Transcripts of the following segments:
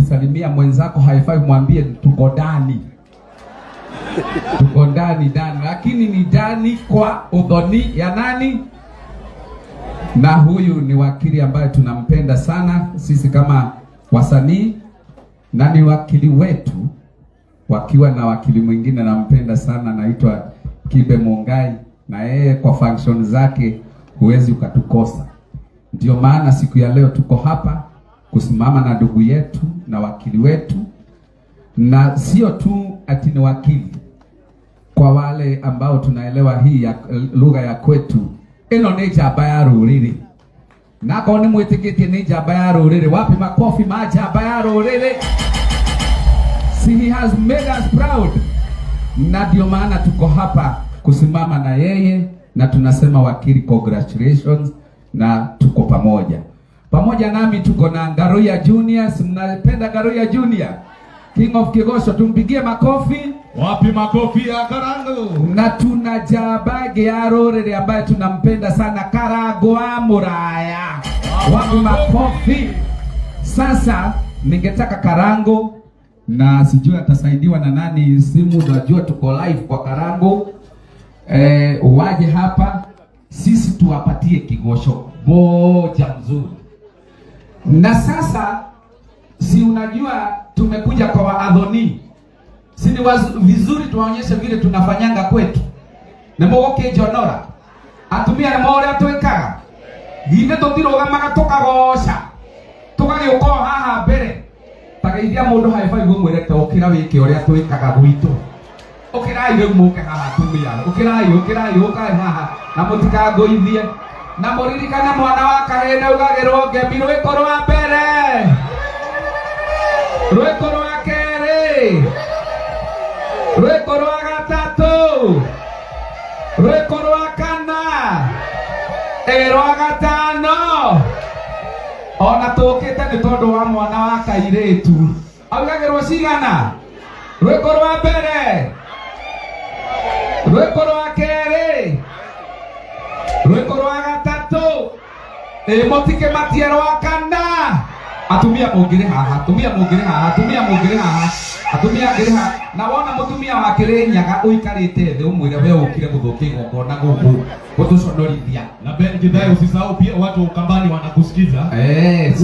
Salimia mwenzako haifai mwambie tuko ndani. Tuko ndani, lakini ni ndani kwa udhoni ya nani? Na huyu ni wakili ambaye tunampenda sana sisi kama wasanii, na ni wakili wetu, wakiwa na wakili mwingine nampenda sana anaitwa Kibe Mungai, na yeye kwa function zake huwezi ukatukosa. Ndio maana siku ya leo tuko hapa kusimama na ndugu yetu na wakili wetu, na sio tu ati ni wakili. Kwa wale ambao tunaelewa hii ya lugha ya kwetu, ino ni njamba ya ruriri. Nako ni mwitikitie ni njamba ya ruriri. Wapi makofi ma njamba ya ruriri? See, he has made us proud. Na ndio maana tuko hapa kusimama na yeye, na tunasema wakili congratulations, na tuko pamoja. Pamoja nami tuko na Garoya Junior. Mnapenda Garoya Junior? King of Kigosho, tumpigie makofi. Wapi makofi ya Karango? Na tuna Jabage ya Rorere ambaye tunampenda sana, Karagwa Muraya. Wapi makofi? Sasa ningetaka Karango, na sijui atasaidiwa na nani simu, najua tuko live kwa Karango. Waje hapa sisi tuwapatie Kigosho moja mzuri. Na sasa si unajua tumekuja kwa waadhoni. Si ni vizuri tuwaonyeshe vile tunafanyanga kwetu. Na mogoke jonora. Atumia na more atwekaga. Githe tutiroga magatoka gosha. Tugagioka haha mbere. Tagaithia mundu haifai gwimwirete ukira wiki uria twikaga gwitu. Ukirai reu muke haha atumia. Ukirai ukae haha na mutikagoithie. Na muririkane mwana wa Karene ugagirwo ngemi rwiko rwa mbere, rwiko rwa keri, rwiko rwa gatatu, rwiko rwa kana, rwa gatano. Ona tukite ni tondu wa mwana wa kairetu augagirwo cigana? Rwiko rwa mbere, rwiko rwa keri, rwiko rwa gatatu, motike matia rwa kana. Atumia mungire haha, atumia mungire haha, atumia mungire haha, atumia ngire haha. Na wona mutumia wa Kirinyaga uikarite thi umwire we ukire guthukia igongona guku gutuconorithia. Na Ben Kidai, usisahau pia watu wa Ukambani wanakusikiza.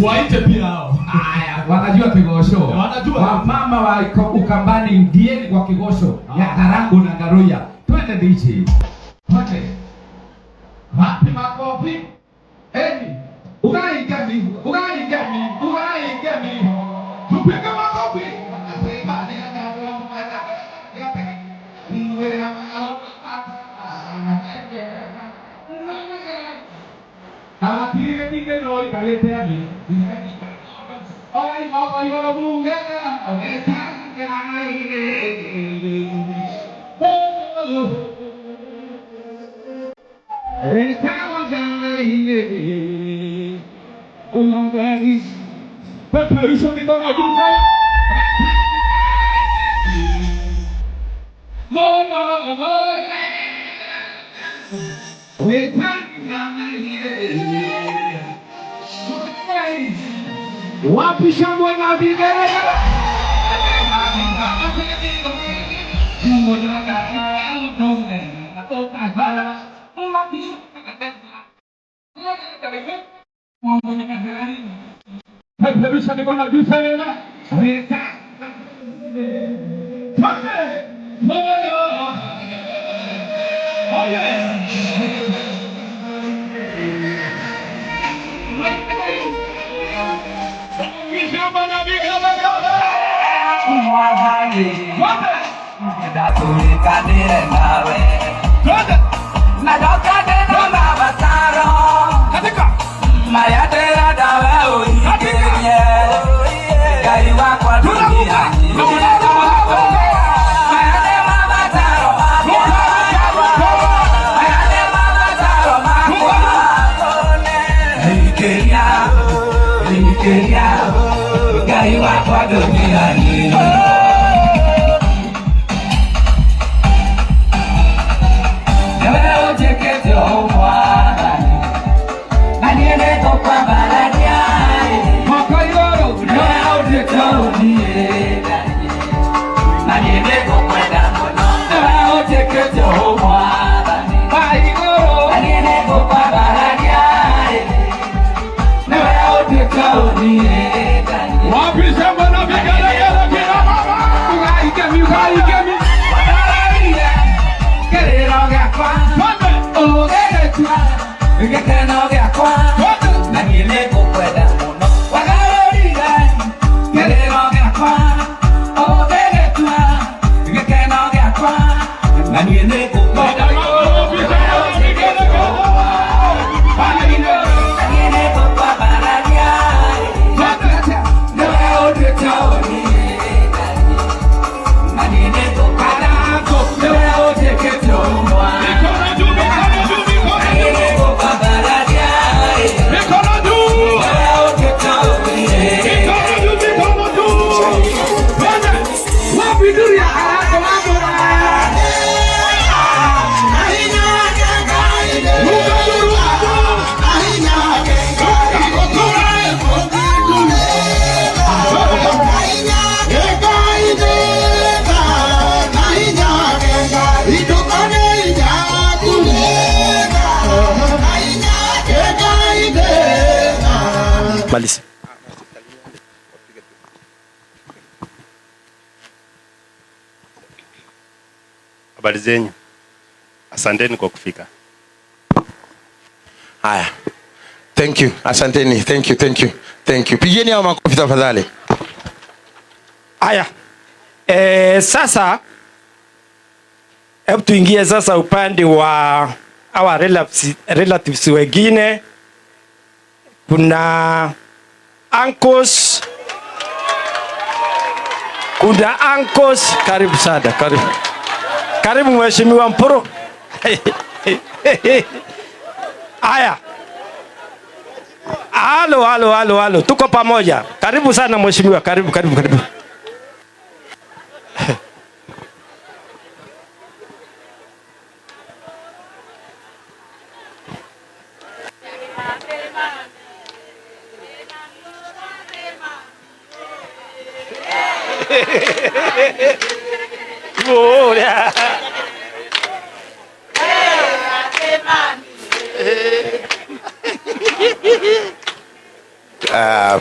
Waite pia hao. Haya, wanajua Kigosho. Wanajua. Mama wa Ukambani ndieni kwa Kigosho ya Karango na Garoya. Twende DJ. Twende. Wapi makofi? Ugai gami. Tupige makofi. Tige no ikalete ami. Oi mama bunga. Wapi shangwe na vigele? Malisi. Habari zenyu. Asanteni kwa kufika. Haya. Thank you. Asanteni. Thank you. Pigeni hao makofi tafadhali. Haya. Sasa hebu tuingie sasa upande wa our relatives wengine. Kuna uncles. Karibu sana, karibu. Karibu mheshimiwa Mpuro. Haya. Halo. Tuko pamoja. Karibu sana mheshimiwa, karibu.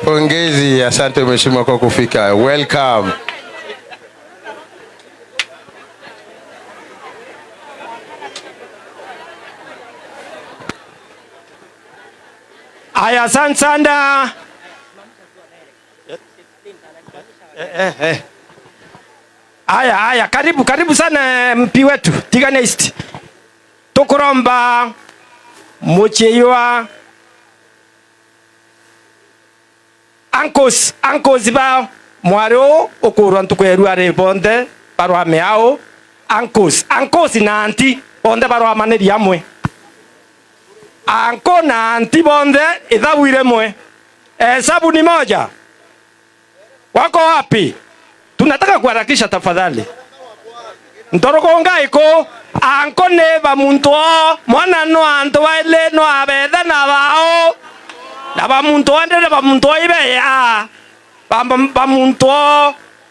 Pongezi, asante mheshimiwa kwa kufika. Welcome. Aya, asante sana. Aya, karibu sana mpi wetu Tigana East. Tukuromba mucheywa uncles ba mwaro okurwa ntukwerwa rebonde barwa meao uncles na anti bonde barwa maneri amwe anko na anti bonde idhawire mwe hesabu ni moja. Wako wapi? Tunataka kuharakisha tafadhali. Ntorokonga iko anko neba muntu mwana no anto waile no abeda na bao na ba muntu ande ba muntu ibe ya ba muntu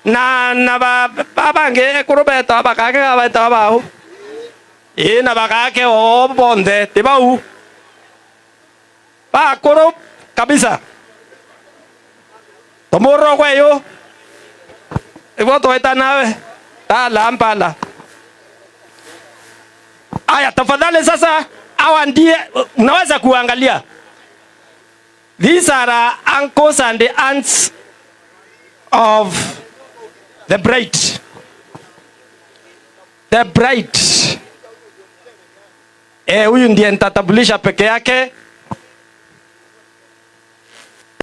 na babange kurubeta bakake abata bao na bakake bonde tibau ba kuru kabisa tomoro kweyo ibo toita nawe lampala. Aya, tafadhali sasa, hawa ndiye unaweza kuangalia. These are uncles and the aunts of the bride. The bride. Huyu ndiye nitatambulisha peke yake.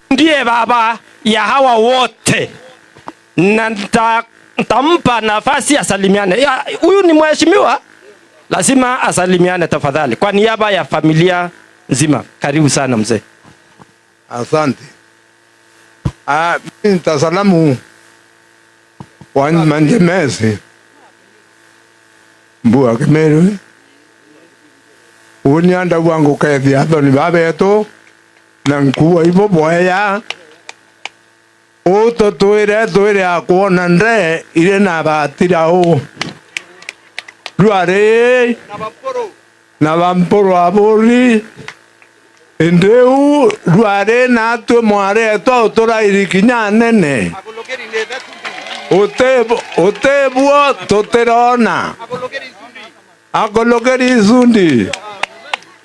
Ndiye baba ya hawa wote. Na nitampa nafasi asalimiane. Huyu ni mheshimiwa. Lazima asalimiane tafadhali. Kwa niaba ya familia nzima. Karibu sana mzee. Asante. Nitasalamu wanmanjemesi mbua Kimeru. Unianda wangu kethi athoni babetu na nkuwa ibo boya. Uto tuire akuona nde ile na batira o. Ruare na vamporo abori endeu ruare na tu mware to tora irikinya nene otebuo toterona akologeri zundi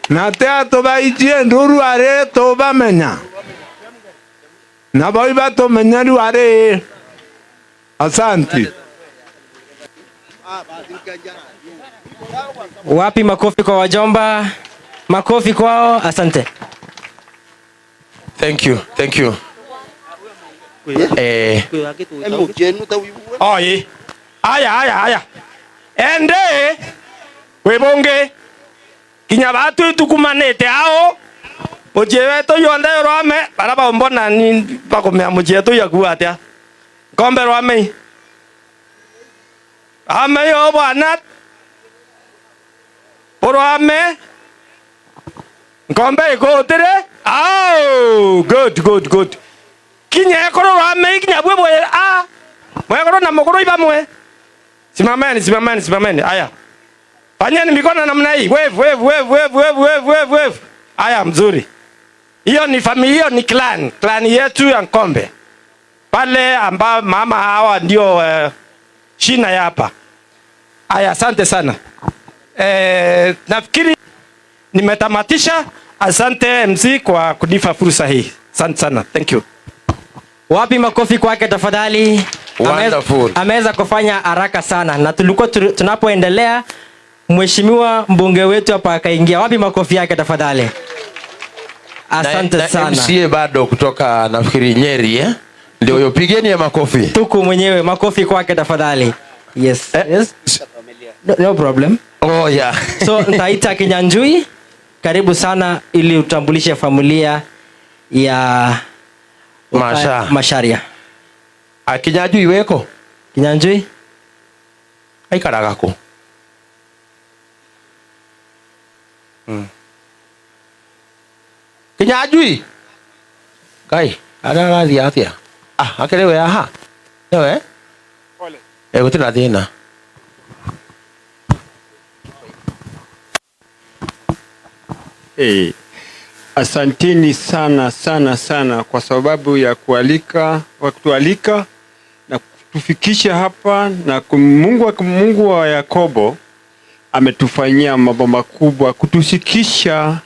na teato baijie nduruare to bamenya na boiba to menya ruare. Asante. Wapi makofi kwa wajomba? Makofi kwao. Asante. Thank you. Oye. Aya. Ende webonge kinya batu tukumanete ao ojewe to yonde rome baraba mbona ni bakomea muje to yakuwa atia kombe rome ame yo bwana Ame ngombe iko tere. Oh, good. Kinya koro ame kinya bwebo mwe koro na mokoro ibamwe. Simameni. Aya. Fanyeni mikono namna hii. Wave. Aya mzuri. Hiyo ni familia, ni clan yetu ya Nkombe. Pale ambao mama hawa ndio shina ya hapa. Aya, asante sana. Nafikiri nimetamatisha. Asante MC kwa kunipa fursa hii. Asante sana. Thank you. Wapi makofi kwake tafadhali? Wonderful. Ameweza kufanya haraka sana na tulikuwa tunapoendelea mheshimiwa mbunge wetu hapa akaingia. Wapi makofi yake tafadhali? Asante sana. MCA bado kutoka nafikiri Nyeri ndio huyo, pigeni ya makofi. Tuku mwenyewe makofi kwake tafadhali. Yes. No problem. Oh yeah. So nitaita Kinyanjui, karibu sana ili utambulishe familia ya Masharia. Kinyanjui weko? Kinyanjui? Aikaragako. Kinyanjui? Kai, ada atia. Akelewe aha. Ewe? Pole. Gutira thina. Asanteni sana kwa sababu ya kutualika na kutufikisha hapa, na Mungu wa Yakobo ametufanyia mambo makubwa kutushikisha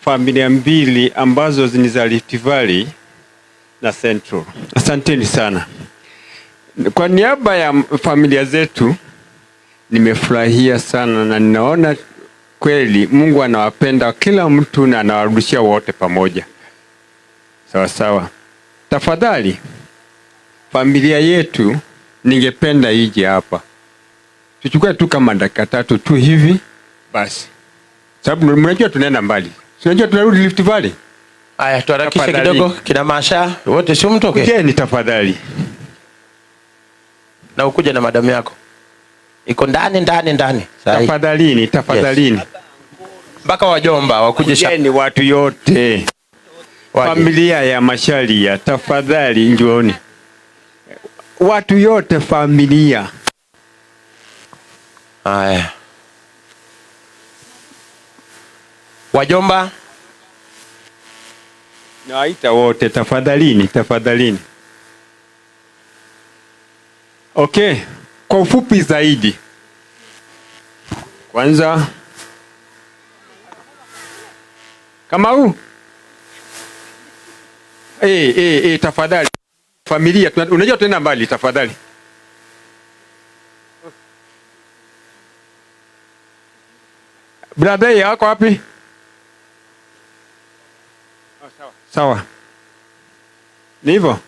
familia mbili ambazo ni za Rift Valley na Central. Asanteni sana. Kwa niaba ya familia zetu nimefurahia sana na ninaona kweli Mungu anawapenda kila mtu na anawarudishia wote pamoja. Sawa. Tafadhali familia yetu ningependa ije hapa. Tuchukue tu kama dakika 3 tu hivi basi. Sababu mnajua tunaenda mbali. Unajua tunarudi Rift Valley. Aya, tuharakishe kidogo kina Masha wote si mtoke. Kujeni tafadhali. Na ukuje na madamu yako. Iko ndani. Tafadhalini. Mpaka wajomba wakuje shamba. Ni watu yote. Familia ya Masharia tafadhali njooni. watu yote familia. Haya. Wajomba? Nawaita wote tafadhalini. Okay, kwa ufupi zaidi. Kwanza Kamau. Tafadhali. Familia, unajua tena mbali tafadhali. Brother yako wapi? Sawa. Ni hivyo.